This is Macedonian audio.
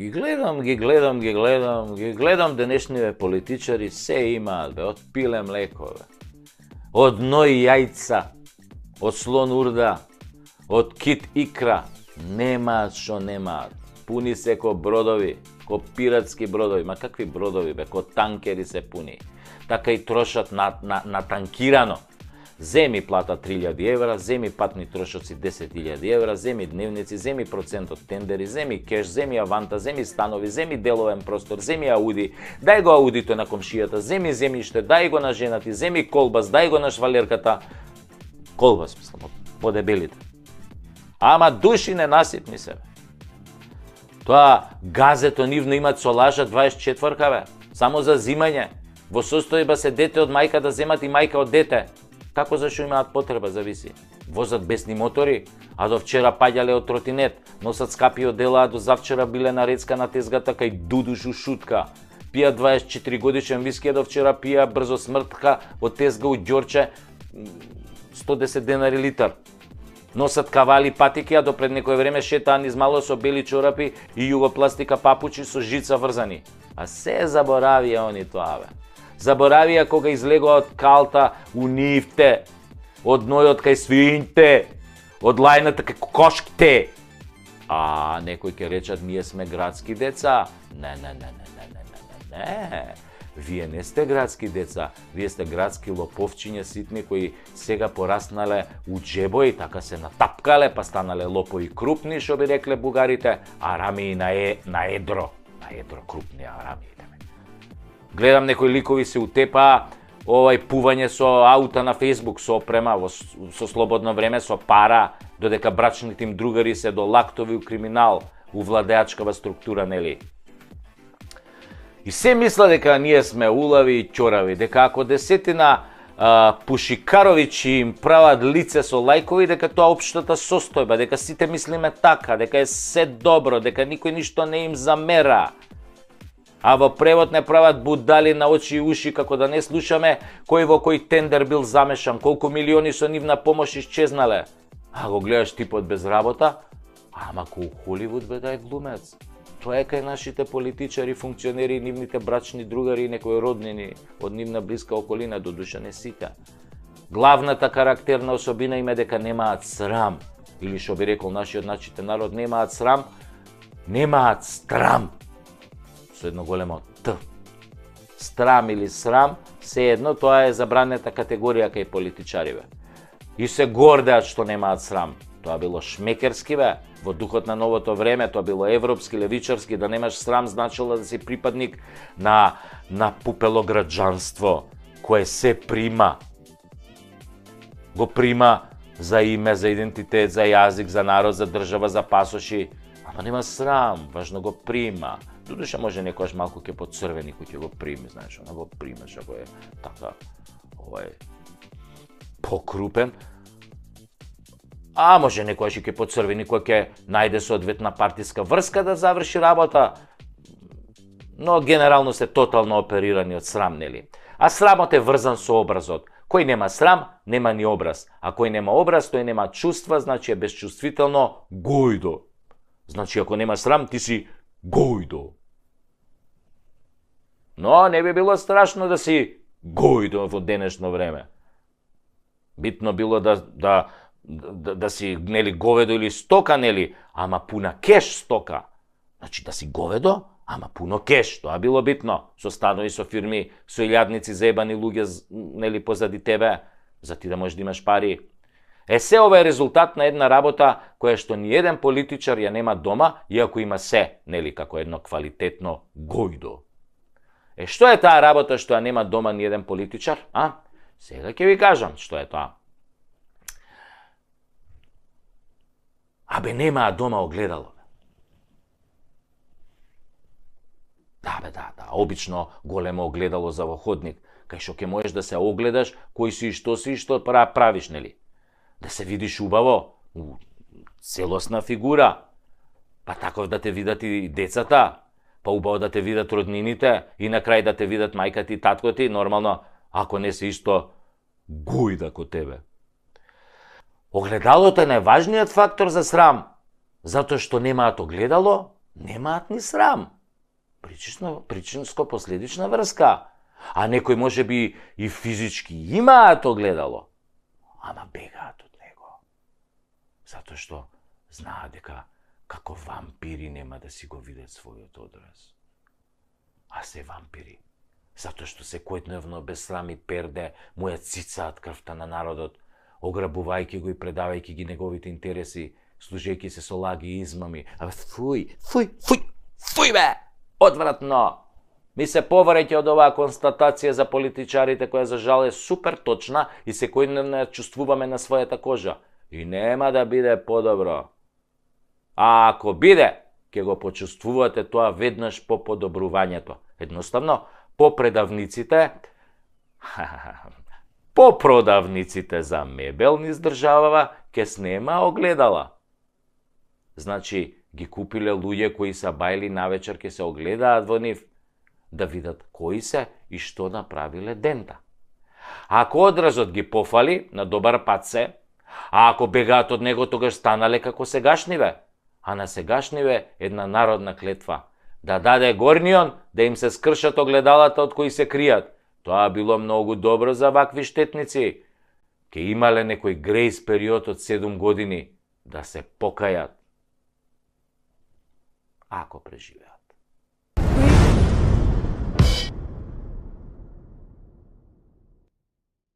Ги гледам денешниве политичари, се имаат, бе, од пиле млеко, бе. Од ној јајца, од слон урда, од кит икра, немаат што немаат. Пуни се ко бродови, ко пиратски бродови, ма какви бродови, бе, ко танкери се пуни. Така и трошат на танкирано. Земи плата 3000 евра, земи патни трошоци 10.000 евра, земи дневници, земи процент од тендери, земи кеш, земи аванта, земи станови, земи деловен простор, земи ауди, дај го аудито на комшијата, земи земјиште, дај го на женати, земи колбас, дај го на швалерката. Колбас, мислам, по дебелите. Ама души не насипни се. Тоа газето нивно имат солажа 24-ка, бе, само за зимање. Во состојба се дете од мајка да земат и мајка од дете. Како зашо имаат потреба, зависи. Возат бесни мотори, а до вчера паѓале од тротинет, носат скапи одела, а до завчера биле на рецка на тезгата кај Дудушу шутка. Пија 24 годишен виски, а до вчера пија брзо смртка од тезга у Ѓорче 110 денари литар. Носат кавали патики, а до пред некој време шетаан измало со бели чорапи и југопластика папучи со жица врзани. А се заборавија они тоа, бе. Заборавија кога излегоа од калта у нивте, од нојот кај свињте, од лајната кај кокошките. А некои ќе речат, ние сме градски деца. Не. Вие не сте градски деца, вие сте градски лоповчиња ситни кои сега пораснале у џебои, така се натапкале, па станале лопови крупни, шо би рекле бугарите, арамии на едро крупни арамии. Гледам некои ликови се утепаа, пување со аута на Facebook, со опрема, со слободно време, со пара, додека брачните им другари се до лактови у криминал, у владеачкава структура, нели? И се мисла дека ние сме улави и ќорави, дека ако десетина пушикаровичи им прават лице со лајкови, дека тоа општата состојба, дека сите мислиме така, дека е се добро, дека никој ништо не им замера. А во превод не прават будали на очи и уши, како да не слушаме кој во кој тендер бил замешан, колку милиони со нивна помош исчезнале. А го гледаш типот без работа, ама ко у Холивуд бе дај глумец. Тоа е кај нашите политичари, функционери, нивните брачни другари и некои роднини од нивна блиска околина, до душа не сите. Главната карактерна особина им е дека немаат срам, или што би рекол нашиот народ, немаат срам, немаат страм. Со едно големо Т. Страм или срам, се едно, тоа е забранета категорија кај политичариве. И се гордеат што немаат срам. Тоа било шмекерски, бе, во духот на новото време, тоа било европски, левичарски, да немаш срам значило да си припадник на пупело граѓанство, кое се прима. Го прима за име, за идентитет, за јазик, за народ, за држава, за пасоши. Ама нема срам, важно го прима. Додуша може некојаш малку ќе поцрвени кој ќе го прими, знаеш, она го примеш, ако е така, покрупен. А може некојаш и ќе поцрвени кој ќе најде соодветна партиска врска да заврши работа. Но генерално се тотално оперирани од срам, нели? А срамот е врзан со образот. Кој нема срам, нема ни образ. А кој нема образ, тој нема чувства, значи е безчувствително гојдо. Значи ако нема срам, ти си гојдо. Но не би било страшно да си гојдо во денешно време. Битно било да си, нели, говедо или стока, нели, ама пуна кеш стока. Значи да си говедо, ама пуно кеш, тоа било битно. Со станови, со фирми, со илјадници заебани луѓе, нели, позади тебе, за ти да можеш да имаш пари. Се ова е резултат на една работа која што ни еден политичар ја нема дома, иако има се, нели, како едно квалитетно гојдо. Што е таа работа што ја нема дома ни еден политичар? Сега ќе ви кажам што е тоа. Немаа дома огледало. Да, обично големо огледало за во ходник, кај што ќе можеш да се огледаш кој си и што правиш, нели? Да се видиш убаво, целосна фигура, па таков да те видат и децата, па убаво да те видат роднините и на крај да те видат мајка ти, татко ти, нормално, ако не се исто гојда ко тебе. Огледалото е најважниот фактор за срам, затоа што немаат огледало, Немаат ни срам. Причинско-последична врска. А некои може би и физички имаат огледало, ама бегаат од него. Затоа што знаат дека како вампири нема да си го видат својот одраз. А се вампири. Затоа што секојдневно без срам и перде му ја цицаат крвта на народот, ограбувајќи го и предавајќи ги неговите интереси, служејќи се со лаги и измами. Абе, фуј бе! Одвратно! Ми се повреќе од оваа констатација за политичарите, која за жал е супер точна и секојдневно ја чувствуваме на својата кожа. И нема да биде подобро. А ако биде, ќе го почувствувате тоа веднаш по подобрувањето. Едноставно, по продавниците за мебел низ државава ќе снема огледала. Значи, ги купиле луѓе кои са бајли навечер ќе се огледаат во нив, да видат кои се и што направиле дента. Ако одразот ги пофали, на добар пат се, а ако бегаат од него, тогаш станале како сегашниве. А на сегашниве една народна клетва. Да даде горнион, да им се скршат огледалата од кои се кријат. Тоа било многу добро за вакви штетници. Ке имале некој грейс период од 7 години да се покајат. Ако преживеат.